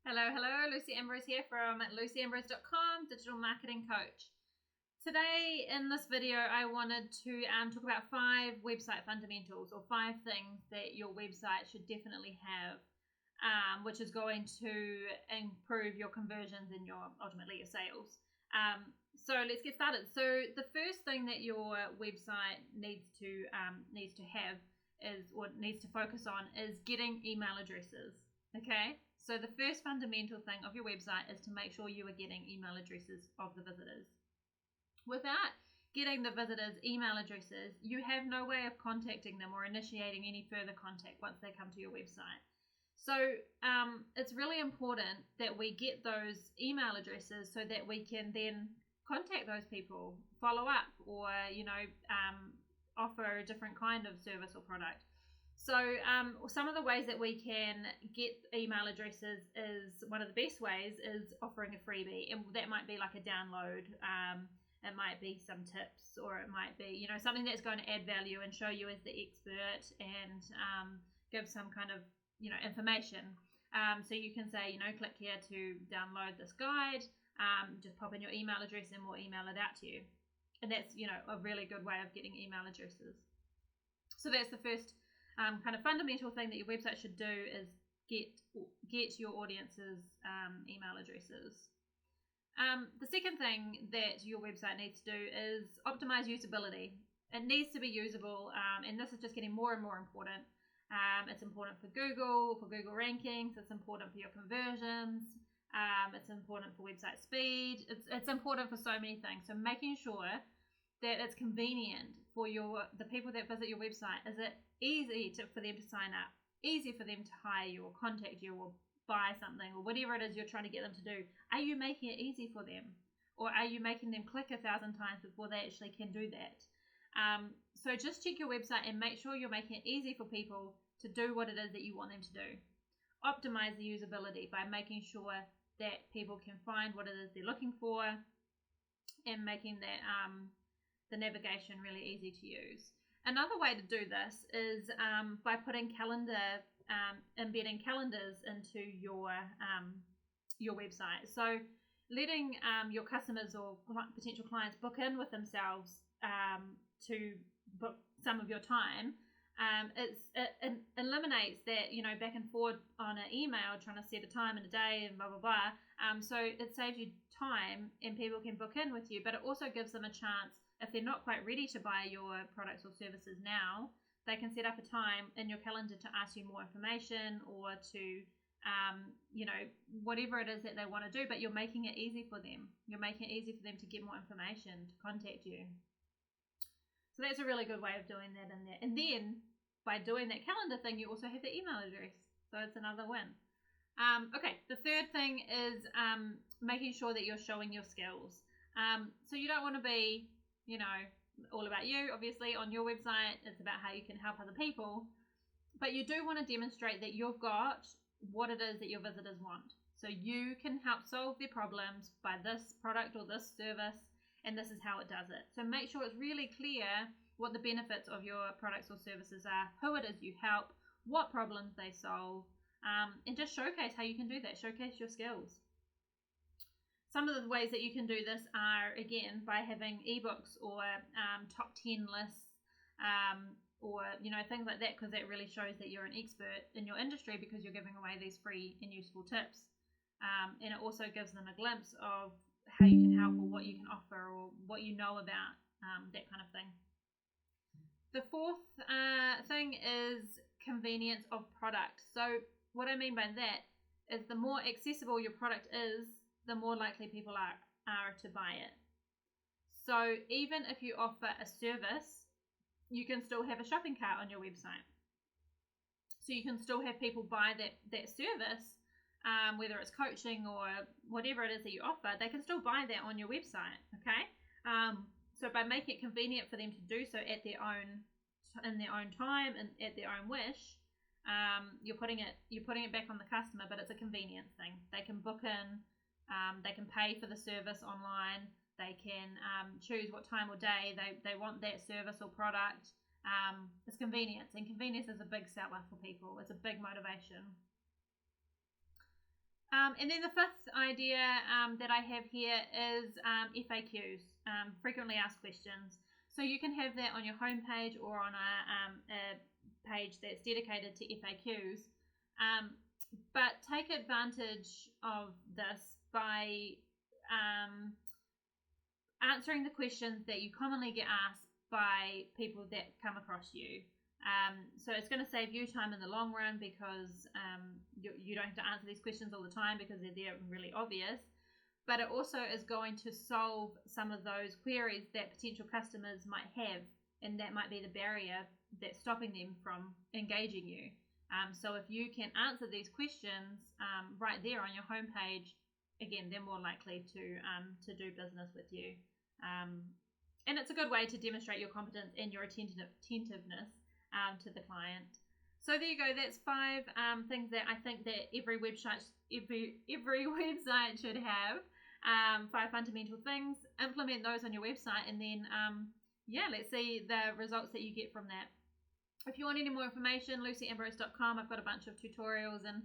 Hello, Lucy Ambrose here from lucyambrose.com, digital marketing coach. Today in this video I wanted to talk about 5 website fundamentals, or 5 things that your website should definitely have, which is going to improve your conversions and ultimately your sales. So let's get started. So the first thing that your website needs to have needs to focus on is getting email addresses. Okay, so the first fundamental thing of your website is to make sure you are getting email addresses of the visitors. Without getting the visitors' email addresses, you have no way of contacting them or initiating any further contact once they come to your website. So it's really important that we get those email addresses so that we can then contact those people, follow up, or offer a different kind of service or product. So some of the ways that we can get email addresses is, one of the best ways is offering a freebie, and that might be like a download. It might be some tips, or it might be something that's going to add value and show you as the expert, and give some kind of information. So you can say click here to download this guide. Just pop in your email address and we'll email it out to you. And that's a really good way of getting email addresses. So that's the first kind of fundamental thing that your website should do, is get your audience's email addresses. The second thing that your website needs to do is optimize usability. It needs to be usable, and this is just getting more and more important. It's important for Google rankings. It's important for your conversions. It's important for website speed. It's important for so many things. So making sure that it's convenient for the people that visit your website. Is it easy for them to sign up, easy for them to hire you or contact you or buy something, or whatever it is you're trying to get them to do? Are you making it easy for them, or are you making them click 1,000 times before they actually can do that? So just check your website and make sure you're making it easy for people to do what it is that you want them to do. Optimize the usability by making sure that people can find what it is they're looking for, and making that the navigation really easy to use. Another way to do this is by putting embedding calendars into your website. So letting your customers or potential clients book in with themselves to book some of your time. It eliminates that back and forth on an email trying to set a time and a day and blah blah blah. So it saves you time and people can book in with you, but it also gives them a chance, if they're not quite ready to buy your products or services now, they can set up a time in your calendar to ask you more information, or to whatever it is that they want to do, but you're making it easy for them. You're making it easy for them to get more information, to contact you. So that's a really good way of doing that in there. And then by doing that calendar thing, you also have the email address. So it's another win. Okay, the third thing is making sure that you're showing your skills. So you don't want to be, all about you, obviously, on your website. It's about how you can help other people. But you do want to demonstrate that you've got what it is that your visitors want. So you can help solve their problems by this product or this service, and this is how it does it. So make sure it's really clear what the benefits of your products or services are, who it is you help, what problems they solve, and just showcase how you can do that. Showcase your skills. Some of the ways that you can do this are, again, by having ebooks or top 10 lists, or things like that, because that really shows that you're an expert in your industry, because you're giving away these free and useful tips. And it also gives them a glimpse of how you can help, or what you can offer, or what you know about, that kind of thing. The fourth thing is convenience of product. So what I mean by that is, the more accessible your product is, the more likely people are to buy it. So even if you offer a service, you can still have a shopping cart on your website. So you can still have people buy that service, whether it's coaching or whatever it is that you offer, they can still buy that on your website. Okay, so by making it convenient for them to do so in their own time and at their own wish, you're putting it back on the customer, but it's a convenience thing. They can book in, they can pay for the service online, they can choose what time or day they want that service or product. It's convenience, and convenience is a big seller for people. It's a big motivation. And then the fifth idea that I have here is FAQs, frequently asked questions. So you can have that on your homepage or on a page that's dedicated to FAQs. But take advantage of this by answering the questions that you commonly get asked by people that come across you. So it's going to save you time in the long run because you don't have to answer these questions all the time because they're really obvious. But it also is going to solve some of those queries that potential customers might have, and that might be the barrier that's stopping them from engaging you. So if you can answer these questions right there on your homepage, again, they're more likely to do business with you. And it's a good way to demonstrate your competence and your attentiveness to the client. So there you go. That's 5 things that I think that every website should have. 5 fundamental things. Implement those on your website, and then let's see the results that you get from that. If you want any more information, lucyambrose.com. I've got a bunch of tutorials and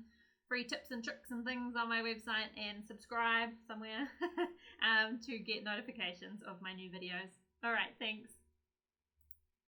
free tips and tricks and things on my website, and subscribe somewhere to get notifications of my new videos. All right, thanks.